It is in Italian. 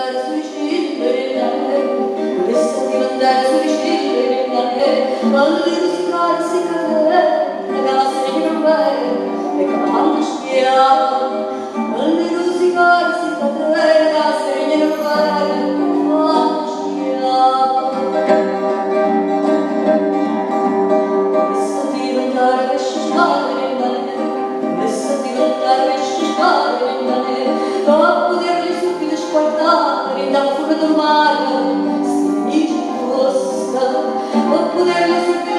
andare sui cimbri, volesse andare sui cimbri, quando rosicarsi cadere, ragazzi di me, e quando spiava, quando rosicarsi cadere, ragazzi di me, quando spiava. Volesse diventare sciare, volesse diventare sciare, a poterli subito sguardare da fuori del mare, si dice costa, a poterli subito